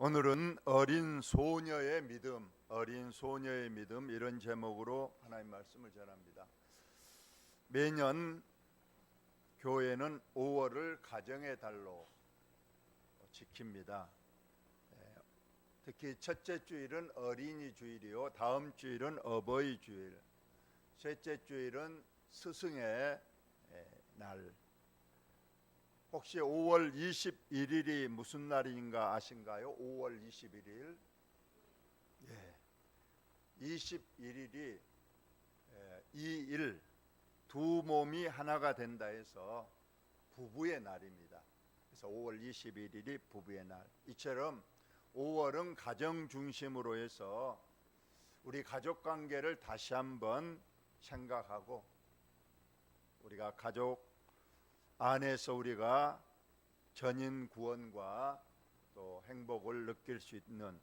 오늘은 어린 소녀의 믿음, 어린 소녀의 믿음 이런 제목으로 하나님 말씀을 전합니다. 매년 교회는 5월을 가정의 달로 지킵니다. 특히 첫째 주일은 어린이 주일이요, 다음 주일은 어버이 주일, 셋째 주일은 스승의 날. 혹시 5월 21일이 무슨 날인가 아신가요? 5월 21일. 21일이 이일 두 몸이 하나가 된다 해서 부부의 날입니다. 그래서 5월 21일이 부부의 날. 이처럼 5월은 가정 중심으로 해서 우리 가족 관계를 다시 한번 생각하고 우리가 가족 안에서 우리가 전인 구원과 또 행복을 느낄 수 있는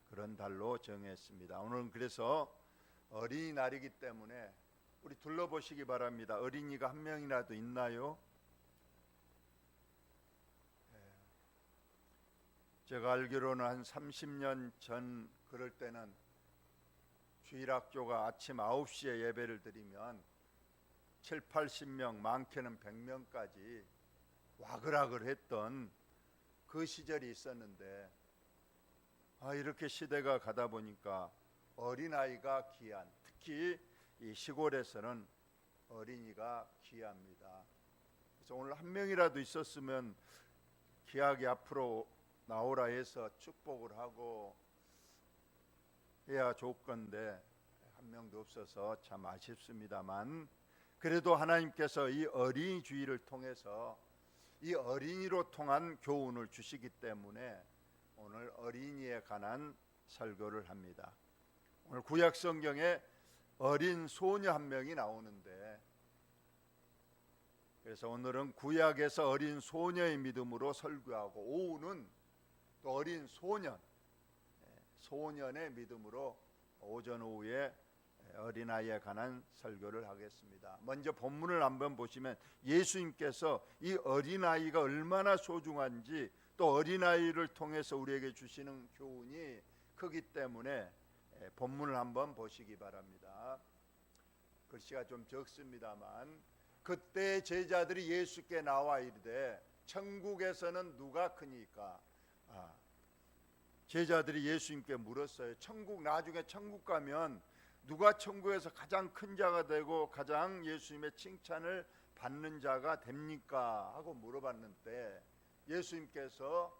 그런 달로 정했습니다. 오늘은 그래서 어린이날이기 때문에 우리 둘러보시기 바랍니다. 어린이가 한 명이라도 있나요? 제가 알기로는 한 30년 전 그럴 때는 주일학교가 아침 9시에 예배를 드리면 7, 80명, 많게는 100명까지 와글와글 했던 그 시절이 있었는데 이렇게 시대가 가다 보니까 어린아이가 귀한, 특히 이 시골에서는 어린이가 귀합니다. 그래서 오늘 한 명이라도 있었으면 귀하게 앞으로 나오라 해서 축복을 하고 해야 좋을 건데 한 명도 없어서 참 아쉽습니다만, 그래도 하나님께서 이 어린이 주일을 통해서 이 어린이로 통한 교훈을 주시기 때문에 오늘 어린이에 관한 설교를 합니다. 오늘 구약 성경에 어린 소녀 한 명이 나오는데, 그래서 오늘은 구약에서 어린 소녀의 믿음으로 설교하고, 오후는 또 어린 소년의 믿음으로 오전 오후에 어린아이에 관한 설교를 하겠습니다. 먼저 본문을 한번 보시면 예수님께서 이 어린아이가 얼마나 소중한지, 또 어린아이를 통해서 우리에게 주시는 교훈이 크기 때문에 본문을 한번 보시기 바랍니다. 글씨가 좀 적습니다만, 그때 제자들이 예수께 나와 이르되 천국에서는 누가 크니까? 제자들이 예수님께 물었어요. 나중에 천국 가면 누가 천국에서 가장 큰 자가 되고 가장 예수님의 칭찬을 받는 자가 됩니까? 하고 물어봤는데, 예수님께서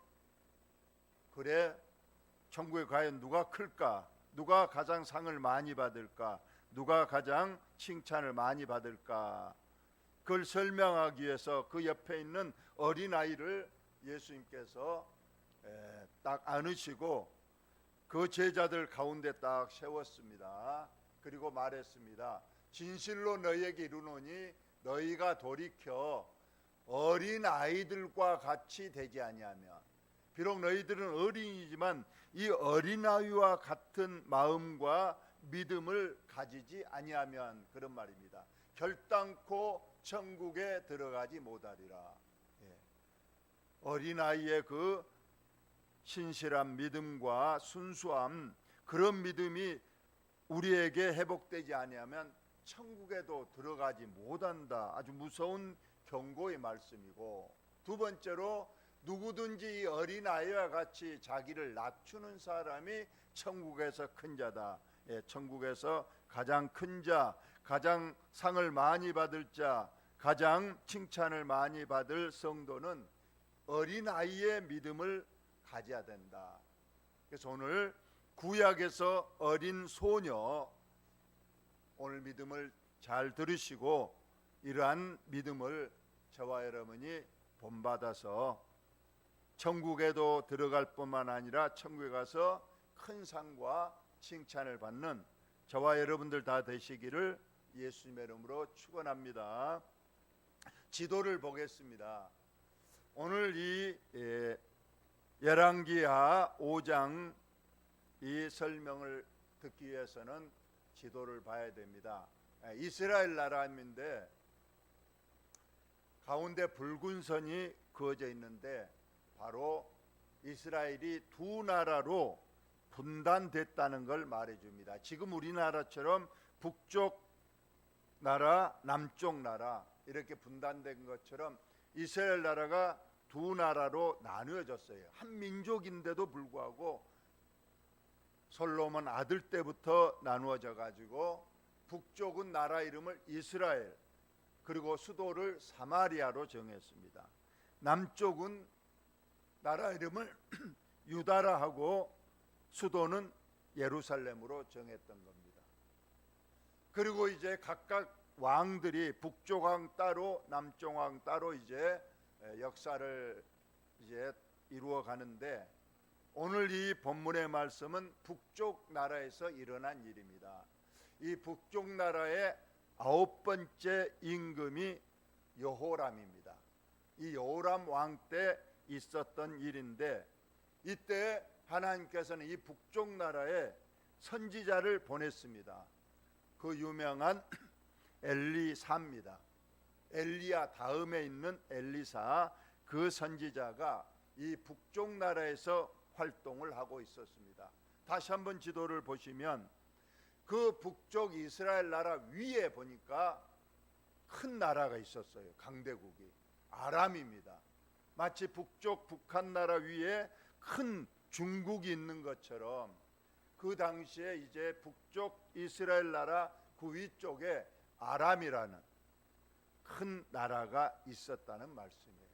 그래, 천국에 과연 누가 클까? 누가 가장 상을 많이 받을까? 누가 가장 칭찬을 많이 받을까? 그걸 설명하기 위해서 그 옆에 있는 어린아이를 예수님께서 딱 안으시고 그 제자들 가운데 딱 세웠습니다. 그리고 말했습니다. 진실로 너희에게 이르노니 너희가 돌이켜 어린 아이들과 같이 되지 아니하면, 비록 너희들은 어린이지만 이 어린아이와 같은 마음과 믿음을 가지지 아니하면, 그런 말입니다. 결단코 천국에 들어가지 못하리라. 어린아이의 그 신실한 믿음과 순수함, 그런 믿음이 우리에게 회복되지 아니하면 천국에도 들어가지 못한다. 아주 무서운 경고의 말씀이고, 두 번째로 누구든지 이 어린아이와 같이 자기를 낮추는 사람이 천국에서 큰 자다. 천국에서 가장 큰 자, 가장 상을 많이 받을 자, 가장 칭찬을 많이 받을 성도는 어린아이의 믿음을 가져야 된다. 그래서 오늘 구약에서 어린 소녀, 오늘 믿음을 잘 들으시고 이러한 믿음을 저와 여러분이 본받아서 천국에도 들어갈 뿐만 아니라 천국에 가서 큰 상과 칭찬을 받는 저와 여러분들 다 되시기를 예수님의 이름으로 축원합니다. 지도를 보겠습니다. 오늘 이 열왕기하 5장 이 설명을 듣기 위해서는 지도를 봐야 됩니다. 이스라엘 나라인데 가운데 붉은 선이 그어져 있는데 바로 이스라엘이 두 나라로 분단됐다는 걸 말해줍니다. 지금 우리나라처럼 북쪽 나라, 남쪽 나라 이렇게 분단된 것처럼 이스라엘 나라가 두 나라로 나누어졌어요. 한 민족인데도 불구하고 솔로몬 아들 때부터 나누어져 가지고 북쪽은 나라 이름을 이스라엘, 그리고 수도를 사마리아로 정했습니다. 남쪽은 나라 이름을 유다라 하고 수도는 예루살렘으로 정했던 겁니다. 그리고 이제 각각 왕들이 북쪽 왕 따로 남쪽 왕 따로 이제 역사를 이제 이루어 가는데, 오늘 이 본문의 말씀은 북쪽 나라에서 일어난 일입니다. 이 북쪽 나라의 9번째 임금이 여호람입니다. 이 여호람 왕 때 있었던 일인데, 이때 하나님께서는 이 북쪽 나라에 선지자를 보냈습니다. 그 유명한 엘리사입니다. 엘리야 다음에 있는 엘리사, 그 선지자가 이 북쪽 나라에서 활동을 하고 있었습니다. 다시 한번 지도를 보시면 그 북쪽 이스라엘 나라 위에 보니까 큰 나라가 있었어요. 강대국이 아람입니다. 마치 북쪽 북한 나라 위에 큰 중국이 있는 것처럼 그 당시에 이제 북쪽 이스라엘 나라 그 위쪽에 아람이라는 큰 나라가 있었다는 말씀이에요.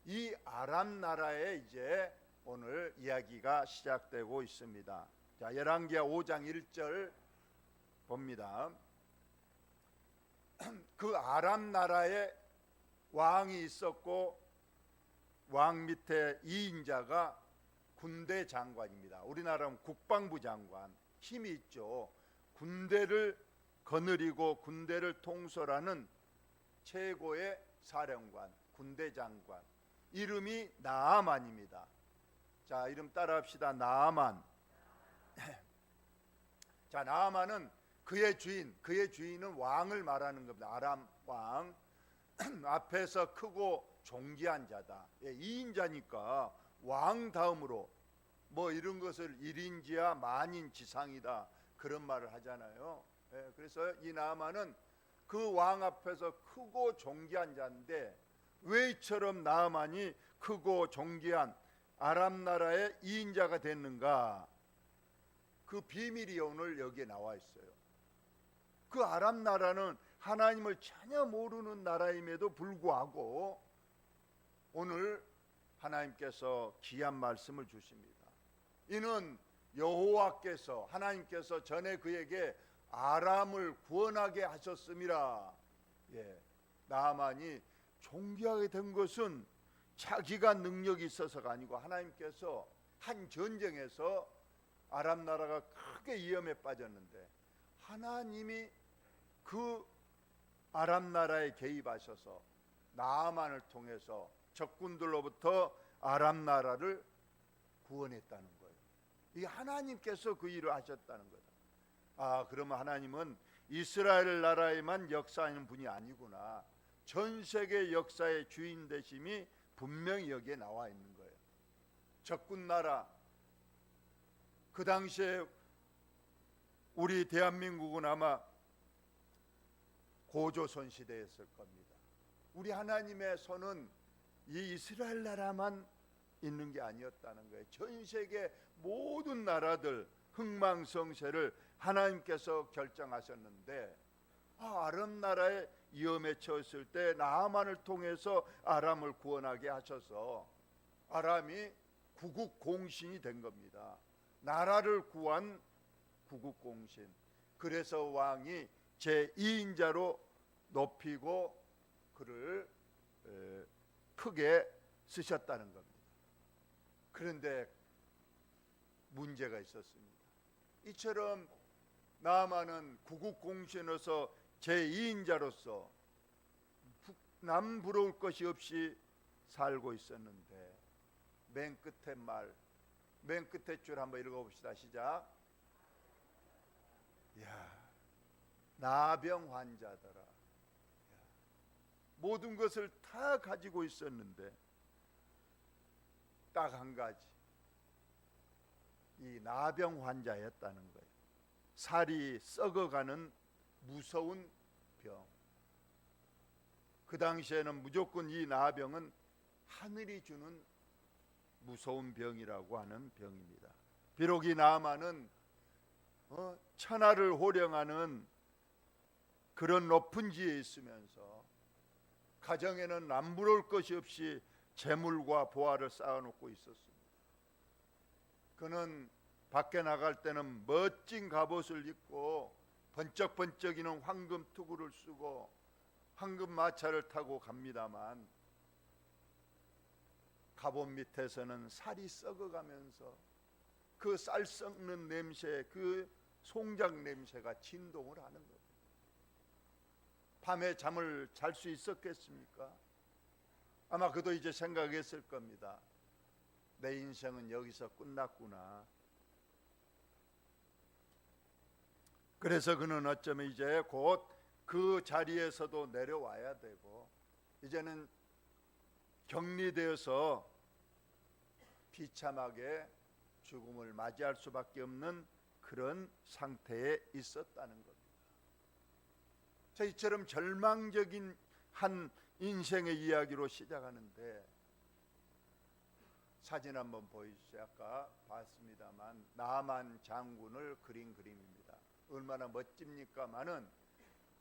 이 아람 나라에 이제 오늘 이야기가 시작되고 있습니다. 자, 열왕기하 5장 1절 봅니다. 그 아람 나라에 왕이 있었고 왕 밑에 2인자가 군대 장관입니다. 우리나라는 국방부 장관, 힘이 있죠. 군대를 거느리고 군대를 통솔하는 최고의 사령관, 군대 장관, 이름이 나아만입니다. 자, 이름 따라합시다. 나아만. 자, 나아만은 그의 주인은 왕을 말하는 겁니다. 아람 왕. 앞에서 크고 존귀한 자다. 2인자니까 왕 다음으로 뭐 이런 것을 1인지야 만인지상이다, 그런 말을 하잖아요. 그래서 이 나아만은 그 왕 앞에서 크고 존귀한 자인데, 왜 이처럼 나아만이 크고 존귀한 아람 나라의 2인자가 됐는가? 그 비밀이 오늘 여기에 나와 있어요. 그 아람 나라는 하나님을 전혀 모르는 나라임에도 불구하고 오늘 하나님께서 귀한 말씀을 주십니다. 이는 여호와께서, 하나님께서 전에 그에게 아람을 구원하게 하셨음이라. 나아만이 존귀하게 된 것은 자기가 능력이 있어서가 아니고 하나님께서 한 전쟁에서 아람 나라가 크게 위험에 빠졌는데 하나님이 그 아람 나라에 개입하셔서 나아만을 통해서 적군들로부터 아람 나라를 구원했다는 거예요. 이 하나님께서 그 일을 하셨다는 거다. 아, 그러면 하나님은 이스라엘 나라에만 역사하는 분이 아니구나. 전 세계 역사의 주인 되심이 분명히 여기에 나와 있는 거예요. 적군 나라, 그 당시에 우리 대한민국은 아마 고조선 시대였을 겁니다. 우리 하나님의 손은 이 이스라엘 나라만 있는 게 아니었다는 거예요. 전 세계 모든 나라들 흥망성쇠를 하나님께서 결정하셨는데, 아람 나라에 위험에 처했을 때 나아만을 통해서 아람을 구원하게 하셔서 아람이 구국공신이 된 겁니다. 나라를 구한 구국공신. 그래서 왕이 제2인자로 높이고 그를 크게 쓰셨다는 겁니다. 그런데 문제가 있었습니다. 이처럼 나아만은 구국공신으로서 제2인자로서 남 부러울 것이 없이 살고 있었는데, 맨 끝에 맨 끝에 줄 한번 읽어봅시다. 시작. 나병 환자더라. 모든 것을 다 가지고 있었는데 딱 한 가지, 나병 환자였다는 거예요. 살이 썩어가는 무서운 병. 그 당시에는 무조건 이 나병은 하늘이 주는 무서운 병이라고 하는 병입니다. 비록 이 나만은 천하를 호령하는 그런 높은 지에 있으면서 가정에는 남부러울 것이 없이 재물과 보화를 쌓아놓고 있었습니다. 그는 밖에 나갈 때는 멋진 갑옷을 입고 번쩍번쩍이는 황금 투구를 쓰고 황금 마차를 타고 갑니다만 갑옷 밑에서는 살이 썩어가면서 그 쌀 썩는 냄새, 그 송장 냄새가 진동을 하는 겁니다. 밤에 잠을 잘 수 있었겠습니까? 아마 그도 이제 생각했을 겁니다. 내 인생은 여기서 끝났구나. 그래서 그는 어쩌면 이제 곧 그 자리에서도 내려와야 되고 이제는 격리되어서 비참하게 죽음을 맞이할 수밖에 없는 그런 상태에 있었다는 겁니다. 자, 이처럼 절망적인 한 인생의 이야기로 시작하는데 사진 한번 보여주세요. 아까 봤습니다만 나만 장군을 그린 그림입니다. 얼마나 멋집니까마는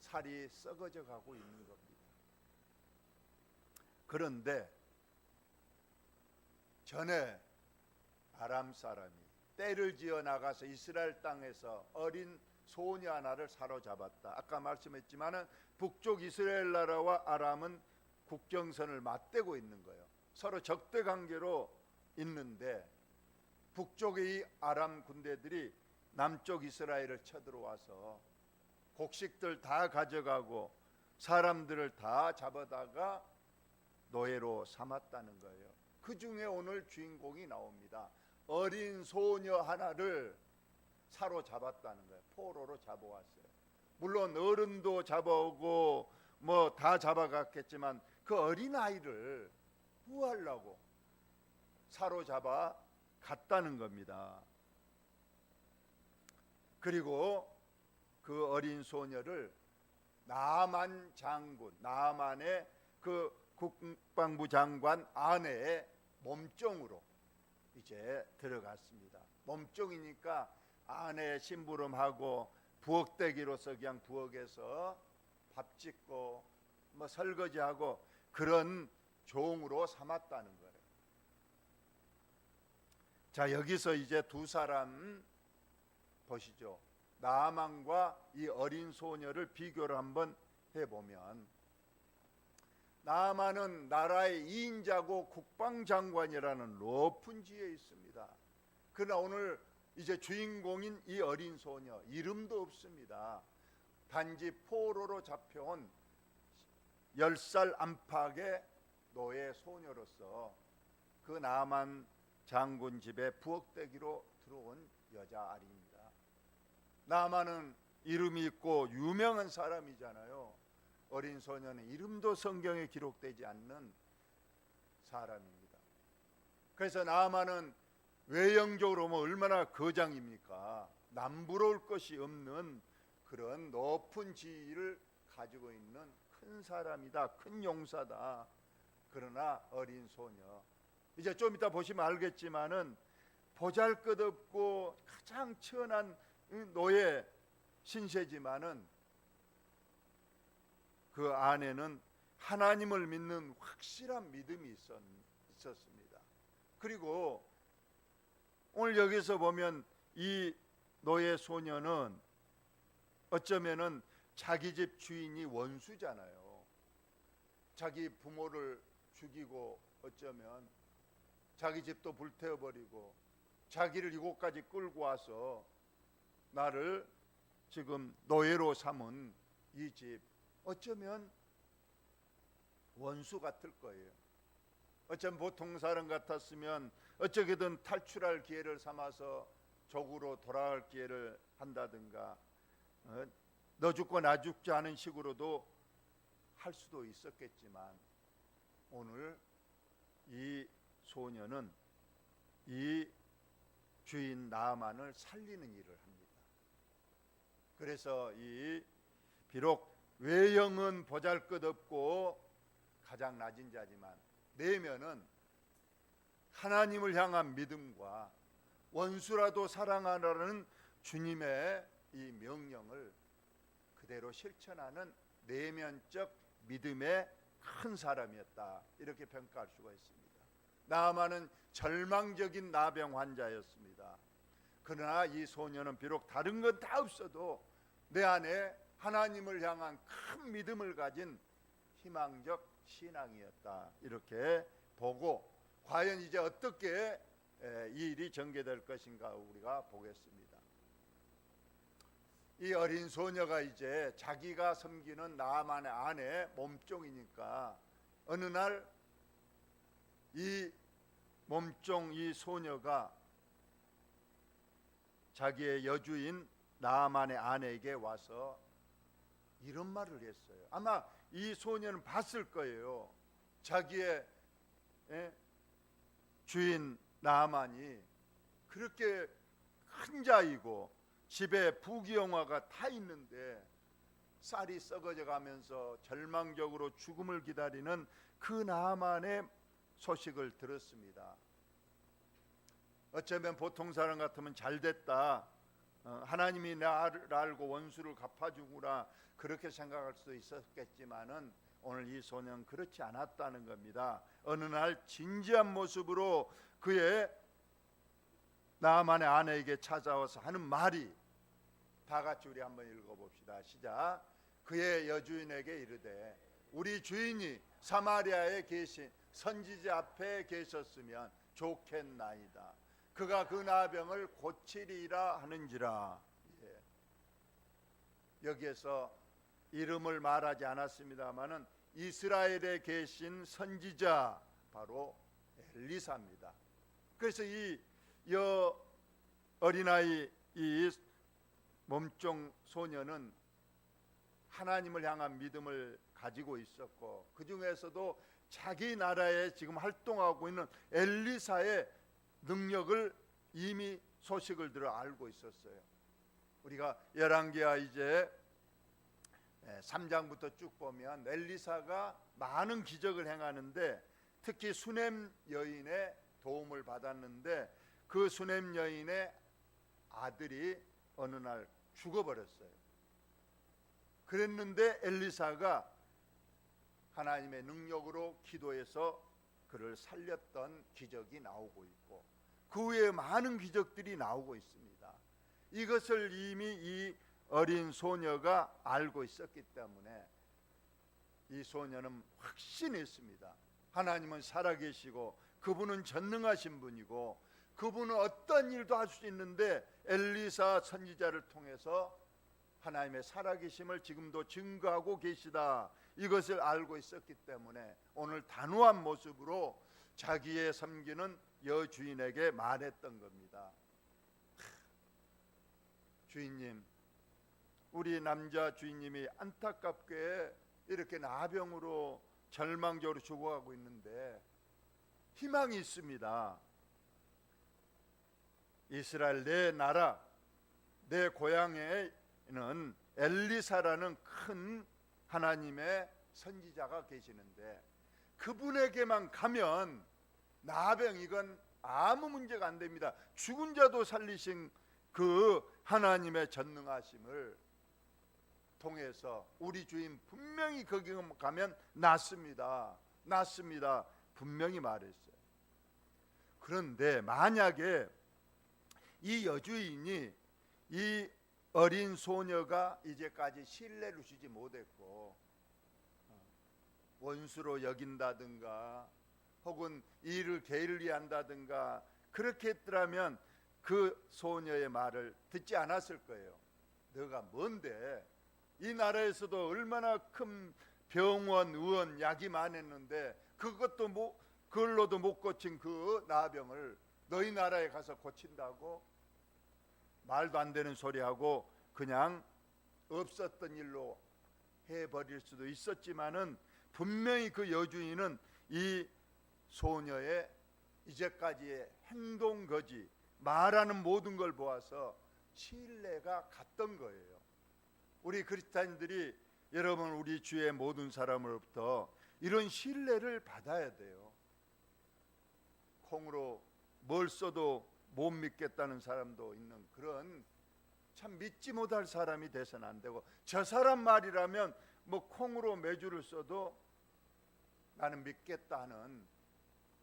살이 썩어져 가고 있는 겁니다. 그런데 전에 아람 사람이 떼를 지어 나가서 이스라엘 땅에서 어린 소녀 하나를 사로잡았다. 아까 말씀했지만은 북쪽 이스라엘 나라와 아람은 국경선을 맞대고 있는 거예요. 서로 적대 관계로 있는데 북쪽의 이 아람 군대들이 남쪽 이스라엘을 쳐들어와서 곡식들 다 가져가고 사람들을 다 잡아다가 노예로 삼았다는 거예요. 그 중에 오늘 주인공이 나옵니다. 어린 소녀 하나를 사로잡았다는 거예요. 포로로 잡아왔어요. 물론 어른도 잡아오고 뭐 다 잡아갔겠지만 그 어린 아이를 구하려고 사로잡아 갔다는 겁니다. 그리고 그 어린 소녀를 나만 장군, 나만의 그 국방부 장관 아내의 몸종으로 이제 들어갔습니다. 몸종이니까 아내의 심부름하고 부엌대기로서 그냥 부엌에서 밥 짓고 뭐 설거지하고 그런 종으로 삼았다는 거예요. 자, 여기서 이제 두 사람 보시죠. 나아만과 이 어린 소녀를 비교를 한번 해보면 나아만은 나라의 2인자고 국방장관이라는 높은 지위에 있습니다. 그러나 오늘 이제 주인공인 이 어린 소녀 이름도 없습니다. 단지 포로로 잡혀온 10살 안팎의 노예 소녀로서 그 나아만 장군 집에 부엌대기로 들어온 여자아이입니다. 나아만은 이름이 있고 유명한 사람이잖아요. 어린 소녀는 이름도 성경에 기록되지 않는 사람입니다. 그래서 나아만은 외형적으로 뭐 얼마나 거장입니까? 남부러울 것이 없는 그런 높은 지위를 가지고 있는 큰 사람이다. 큰 용사다. 그러나 어린 소녀. 이제 좀 이따 보시면 알겠지만은 보잘것없고 가장 천한 노예 신세지만은 그 안에는 하나님을 믿는 확실한 믿음이 있었습니다. 그리고 오늘 여기서 보면 이 노예 소녀는 어쩌면은 자기 집 주인이 원수잖아요. 자기 부모를 죽이고 어쩌면 자기 집도 불태워버리고 자기를 이곳까지 끌고 와서 나를 지금 노예로 삼은 이 집 어쩌면 원수 같을 거예요. 어쩌면 보통 사람 같았으면 어떻게든 탈출할 기회를 삼아서 조국으로 돌아갈 기회를 한다든가 너 죽고 나 죽지 않은 식으로도 할 수도 있었겠지만 오늘 이 소녀는 이 주인 나아만을 살리는 일을 합니다. 그래서 이 비록 외형은 보잘것없고 가장 낮은 자지만 내면은 하나님을 향한 믿음과 원수라도 사랑하라는 주님의 이 명령을 그대로 실천하는 내면적 믿음의 큰 사람이었다, 이렇게 평가할 수가 있습니다. 나아만은 절망적인 나병 환자였습니다. 그러나 이 소녀는 비록 다른 건 다 없어도 내 안에 하나님을 향한 큰 믿음을 가진 희망적 신앙이었다, 이렇게 보고 과연 이제 어떻게 이 일이 전개될 것인가 우리가 보겠습니다. 이 어린 소녀가 이제 자기가 섬기는 나아만의 아내 몸종이니까 어느 날 이 몸종 이 소녀가 자기의 여주인 나아만의 아내에게 와서 이런 말을 했어요. 아마 이 소녀는 봤을 거예요. 자기의 주인 나아만이 그렇게 큰 자이고 집에 부귀영화가 다 있는데 쌀이 썩어져 가면서 절망적으로 죽음을 기다리는 그 나아만의 소식을 들었습니다. 어쩌면 보통 사람 같으면 잘됐다, 하나님이 나를 알고 원수를 갚아주구나, 그렇게 생각할 수도 있었겠지만은 오늘 이 소녀는 그렇지 않았다는 겁니다. 어느 날 진지한 모습으로 그의 나아만의 아내에게 찾아와서 하는 말이, 다 같이 우리 한번 읽어봅시다. 시작. 그의 여주인에게 이르되 우리 주인이 사마리아에 계신 선지자 앞에 계셨으면 좋겠나이다. 그가 그 나병을 고치리라 하는지라. 여기에서 이름을 말하지 않았습니다마는 이스라엘에 계신 선지자, 바로 엘리사입니다. 그래서 이 어린아이 이 몸종 소녀는 하나님을 향한 믿음을 가지고 있었고, 그 중에서도 자기 나라에 지금 활동하고 있는 엘리사의 능력을 이미 소식을 들어 알고 있었어요. 우리가 열왕기하 이제 3장부터 쭉 보면 엘리사가 많은 기적을 행하는데 특히 수넴 여인의 도움을 받았는데 그 수넴 여인의 아들이 어느 날 죽어버렸어요. 그랬는데 엘리사가 하나님의 능력으로 기도해서 그를 살렸던 기적이 나오고 있고 그 외에 많은 기적들이 나오고 있습니다. 이것을 이미 이 어린 소녀가 알고 있었기 때문에 이 소녀는 확신했습니다. 하나님은 살아계시고 그분은 전능하신 분이고 그분은 어떤 일도 할 수 있는데 엘리사 선지자를 통해서 하나님의 살아계심을 지금도 증거하고 계시다, 이것을 알고 있었기 때문에 오늘 단호한 모습으로 자기의 섬기는 여주인에게 말했던 겁니다. 주인님, 우리 남자 주인님이 안타깝게 이렇게 나병으로 절망적으로 죽어가고 있는데 희망이 있습니다. 이스라엘 내 나라 내 고향에는 엘리사라는 큰 하나님의 선지자가 계시는데 그분에게만 가면 나병 이건 아무 문제가 안 됩니다. 죽은 자도 살리신 그 하나님의 전능하심을 통해서 우리 주인 분명히 거기 가면 낫습니다. 낫습니다. 분명히 말했어요. 그런데 만약에 이 여주인이 이 어린 소녀가 이제까지 신뢰를 주지 못했고 원수로 여긴다든가 혹은 일을 게을리한다든가 그렇게 했더라면 그 소녀의 말을 듣지 않았을 거예요. 너가 뭔데? 이 나라에서도 얼마나 큰 병원, 의원, 약이 많았는데 그걸로도 못 고친 그 나병을 너희 나라에 가서 고친다고? 말도 안 되는 소리하고 그냥 없었던 일로 해버릴 수도 있었지만은 분명히 그 여주인은 이 소녀의 이제까지의 행동 거지, 말하는 모든 걸 보아서 신뢰가 갔던 거예요. 우리 그리스도인들이 여러분 우리 주의 모든 사람으로부터 이런 신뢰를 받아야 돼요. 콩으로 뭘 써도 못 믿겠다는 사람도 있는 그런 참 믿지 못할 사람이 돼서는 안 되고, 저 사람 말이라면 뭐 콩으로 메주를 써도 나는 믿겠다 하는,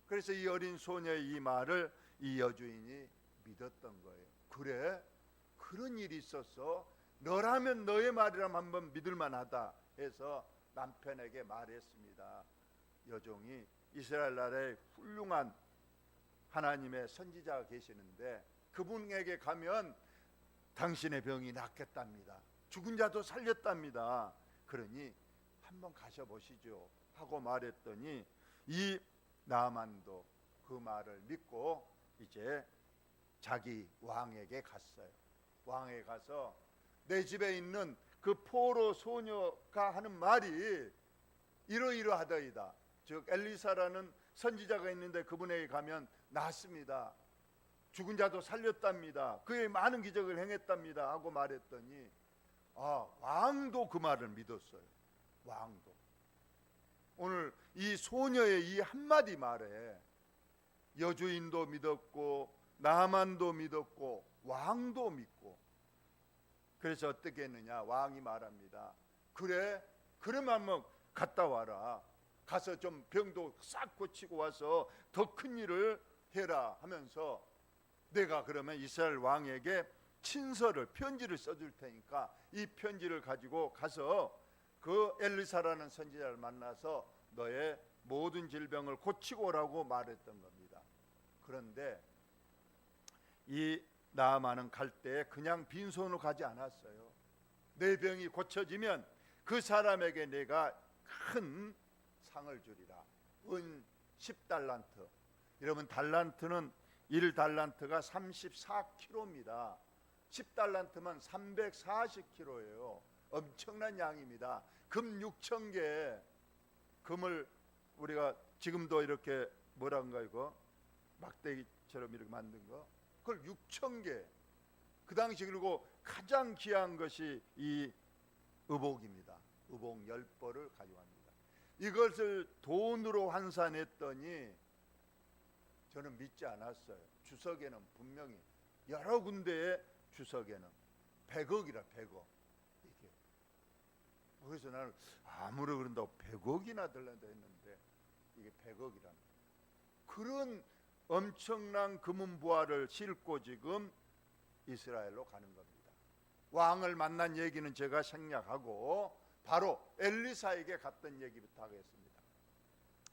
그래서 이 어린 소녀의 이 말을 이 여주인이 믿었던 거예요. 그래? 그런 일이 있었어? 너라면 너의 말이라면 한번 믿을 만하다 해서 남편에게 말했습니다. 여종이 이스라엘 나라에 훌륭한 하나님의 선지자가 계시는데 그분에게 가면 당신의 병이 낫겠답니다. 죽은 자도 살렸답니다. 그러니 한번 가셔보시죠 하고 말했더니 이 나만도 그 말을 믿고 이제 자기 왕에게 갔어요. 왕에게 가서 내 집에 있는 그 포로 소녀가 하는 말이 이러이러하더이다. 즉 엘리사라는 선지자가 있는데 그분에게 가면 낫습니다. 죽은 자도 살렸답니다. 그의 많은 기적을 행했답니다 하고 말했더니 왕도 그 말을 믿었어요. 왕도. 오늘 이 소녀의 이 한마디 말에 여주인도 믿었고 나만도 믿었고 왕도 믿고, 그래서 어떻게 했느냐, 왕이 말합니다. 그래? 그러면 한번 갔다 와라. 가서 좀 병도 싹 고치고 와서 더 큰 일을 해라 하면서 내가 그러면 이스라엘 왕에게 친서를, 편지를 써줄 테니까 이 편지를 가지고 가서 그 엘리사라는 선지자를 만나서 너의 모든 질병을 고치고 오라고 말했던 겁니다. 그런데 이 나아만은 갈 때 그냥 빈손으로 가지 않았어요. 내 병이 고쳐지면 그 사람에게 내가 큰 상을 주리라. 은 10달란트. 여러분 달란트는 1달란트가 34kg입니다. 10달란트면 340kg예요. 엄청난 양입니다. 금 6,000개. 금을 우리가 지금도 이렇게 뭐란가 이거 막대기처럼 이렇게 만든 거, 그걸 6,000개. 그 당시 그리고 가장 귀한 것이 이 의복입니다. 의복 10벌을 가져갑니다. 이것을 돈으로 환산했더니 저는 믿지 않았어요. 주석에는 분명히 여러 군데의 주석에는 100억이라 100억. 이게 그래서 나는 아무리 그런다고 100억이나 들란다 했는데 이게 100억이라는 그런 엄청난 금은 부하를 싣고 지금 이스라엘로 가는 겁니다. 왕을 만난 얘기는 제가 생략하고 바로 엘리사에게 갔던 얘기부터 하겠습니다.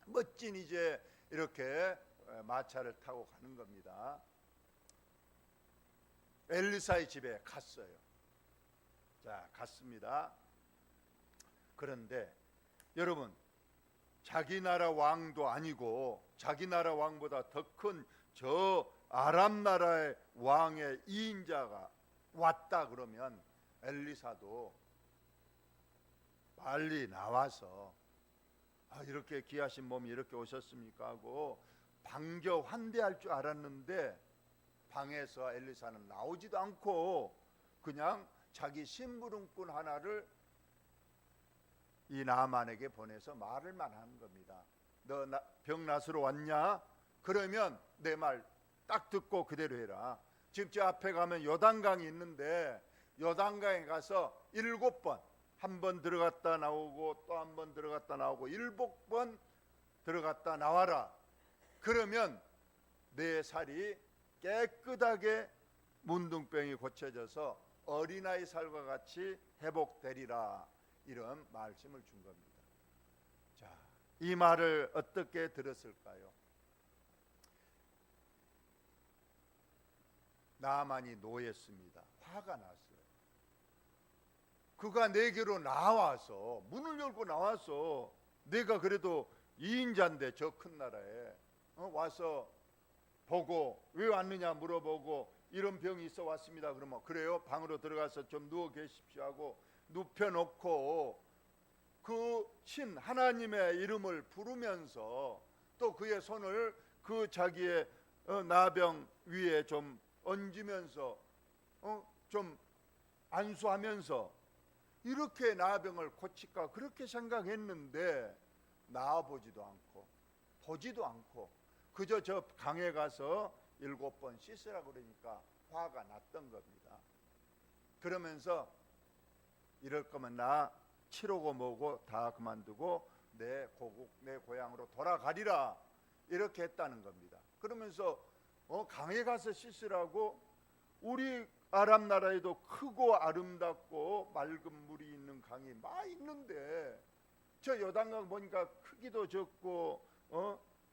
멋진 이제 이렇게 마차를 타고 가는 겁니다. 엘리사의 집에 갔어요. 자, 갔습니다. 그런데 여러분, 자기 나라 왕도 아니고 자기 나라 왕보다 더 큰 저 아람 나라의 왕의 2인자가 왔다 그러면 엘리사도 빨리 나와서 이렇게 귀하신 몸이 이렇게 오셨습니까 하고 반겨 환대할 줄 알았는데 방에서 엘리사는 나오지도 않고 그냥 자기 심부름꾼 하나를 이 나만에게 보내서 말을만 하는 겁니다. 너 병 낫으러 왔냐? 그러면 내 말 딱 듣고 그대로 해라. 지금 저 앞에 가면 요단강이 있는데 요단강에 가서 7번, 한 번 들어갔다 나오고 또 한 번 들어갔다 나오고 7번 들어갔다 나와라. 그러면 내 살이 깨끗하게 문둥병이 고쳐져서 어린아이 살과 같이 회복되리라. 이런 말씀을 준 겁니다. 자, 이 말을 어떻게 들었을까요? 나만이 노했습니다. 화가 났어요. 그가 내게로 나와서 문을 열고 나와서 내가 그래도 2인자인데 저 큰 나라에 와서 보고 왜 왔느냐 물어보고 이런 병이 있어 왔습니다. 그러면 그래요? 방으로 들어가서 좀 누워 계십시오 하고 눕혀놓고 그 신 하나님의 이름을 부르면서 또 그의 손을 그 자기의 나병 위에 좀 얹으면서 좀 안수하면서 이렇게 나병을 고칠까 그렇게 생각했는데 나아보지도 않고 보지도 않고 그저 저 강에 가서 7번 씻으라 그러니까 화가 났던 겁니다. 그러면서 이럴 거면 나 치르고 뭐고 다 그만두고 내 고국 내 고향으로 돌아가리라 이렇게 했다는 겁니다. 그러면서 강에 가서 씻으라고 우리 아람 나라에도 크고 아름답고 맑은 물이 있는 강이 많이 있는데 저 요단강 보니까 크기도 적고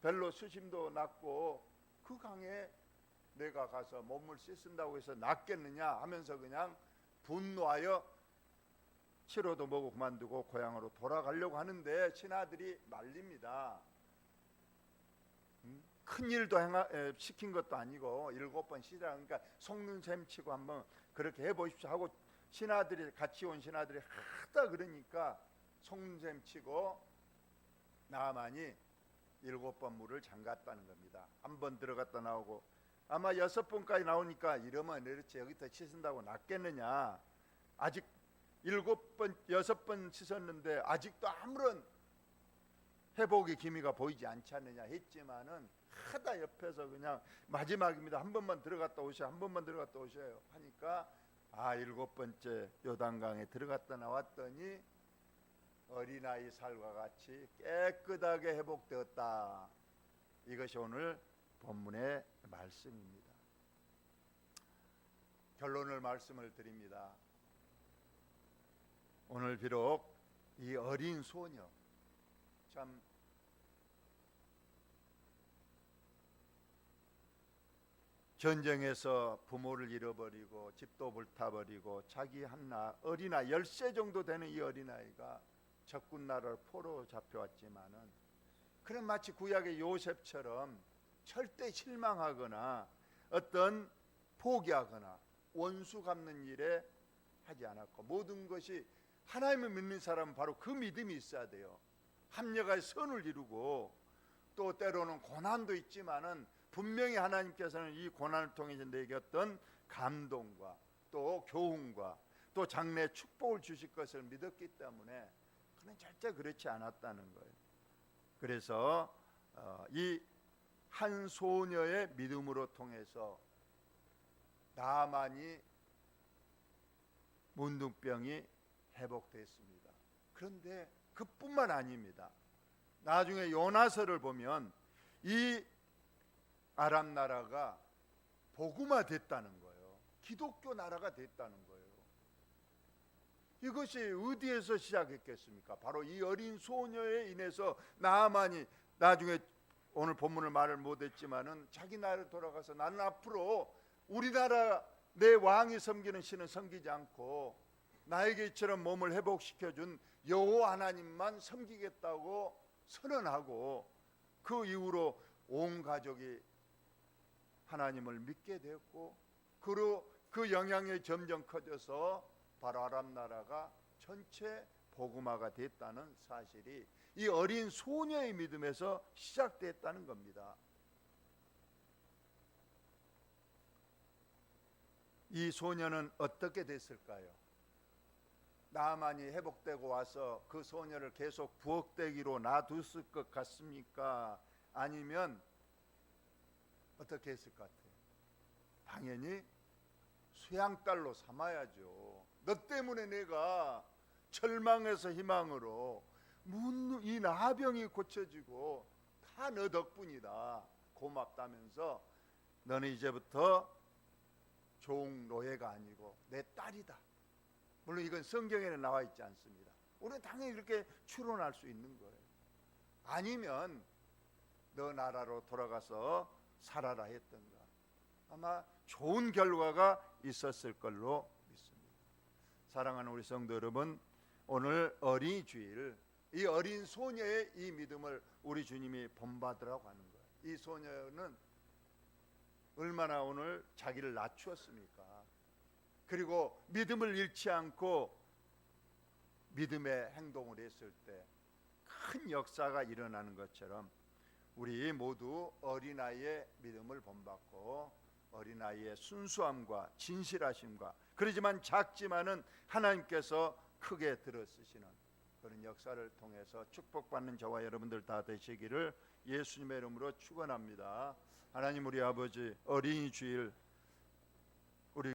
별로 수심도 낮고 그 강에 내가 가서 몸을 씻는다고 해서 낫겠느냐 하면서 그냥 분노하여 치료도 뭐고 그만두고 고향으로 돌아가려고 하는데 신하들이 말립니다. 큰 일도 시킨 것도 아니고 7번 씻으라 그러니까 속는 셈 치고 한번 그렇게 해보십시오 하고 신하들이 같이 온 신하들이 하다 그러니까 속는 셈 치고 나아만이 7번 물을 잠갔다는 겁니다. 한 번 들어갔다 나오고 아마 6번까지 나오니까 이러면 이렇지 여기서 씻은다고 낫겠느냐, 아직 7번 6번 씻었는데 아직도 아무런 회복의 기미가 보이지 않지 않느냐 했지만은 하다 옆에서 그냥 마지막입니다. 한 번만 들어갔다 오셔, 한 번만 들어갔다 오셔요 하니까 7번째 요단강에 들어갔다 나왔더니 어린아이 살과 같이 깨끗하게 회복되었다. 이것이 오늘 본문의 말씀입니다. 결론을 말씀을 드립니다. 오늘 비록 이 어린 소녀 참 전쟁에서 부모를 잃어버리고 집도 불타버리고 자기 어린아이 10세 정도 되는 이 어린아이가 적군 나라를 포로 잡혀왔지만은 그런 마치 구약의 요셉처럼 절대 실망하거나 어떤 포기하거나 원수 갚는 일에 하지 않았고 모든 것이 하나님을 믿는 사람은 바로 그 믿음이 있어야 돼요. 합력하여 선을 이루고 또 때로는 고난도 있지만은 분명히 하나님께서는 이 고난을 통해서 내게 어떤 감동과 또 교훈과 또 장래 축복을 주실 것을 믿었기 때문에 그는 절대 그렇지 않았다는 거예요. 그래서 이 한 소녀의 믿음으로 통해서 나아만이 문둥병이 회복됐습니다. 그런데 그뿐만 아닙니다. 나중에 요나서를 보면 이 아람 나라가 복음화 됐다는 거예요. 기독교 나라가 됐다는 거예요. 이것이 어디에서 시작했겠습니까? 바로 이 어린 소녀에 인해서 나아만이 나중에 오늘 본문을 말을 못했지만은 자기 나라로 돌아가서 나는 앞으로 우리나라 내 왕이 섬기는 신은 섬기지 않고 나에게 이처럼 몸을 회복시켜준 여호와 하나님만 섬기겠다고 선언하고 그 이후로 온 가족이 하나님을 믿게 되었고 그 영향이 점점 커져서 바로 아람 나라가 전체 복음화가 됐다는 사실이 이 어린 소녀의 믿음에서 시작됐다는 겁니다. 이 소녀는 어떻게 됐을까요? 나아만이 회복되고 와서 그 소녀를 계속 부엌대기로 놔뒀을 것 같습니까? 아니면 어떻게 했을 것 같아요? 당연히 수양딸로 삼아야죠. 너 때문에 내가 절망에서 희망으로 이 나병이 고쳐지고 다 너 덕분이다. 고맙다면서 너는 이제부터 종 노예가 아니고 내 딸이다. 물론 이건 성경에는 나와 있지 않습니다. 우리는 당연히 이렇게 추론할 수 있는 거예요. 아니면 너 나라로 돌아가서 살아라 했던가 아마 좋은 결과가 있었을 걸로 믿습니다. 사랑하는 우리 성도 여러분, 오늘 어린이 주일 이 어린 소녀의 이 믿음을 우리 주님이 본받으라고 하는 거예요. 이 소녀는 얼마나 오늘 자기를 낮추었습니까? 그리고 믿음을 잃지 않고 믿음의 행동을 했을 때 큰 역사가 일어나는 것처럼 우리 모두 어린아이의 믿음을 본받고 어린아이의 순수함과 진실하심과 그러지만 작지만은 하나님께서 크게 들어쓰시는 그런 역사를 통해서 축복받는 저와 여러분들 다 되시기를 예수님의 이름으로 축원합니다. 하나님 우리 아버지 어린이 주일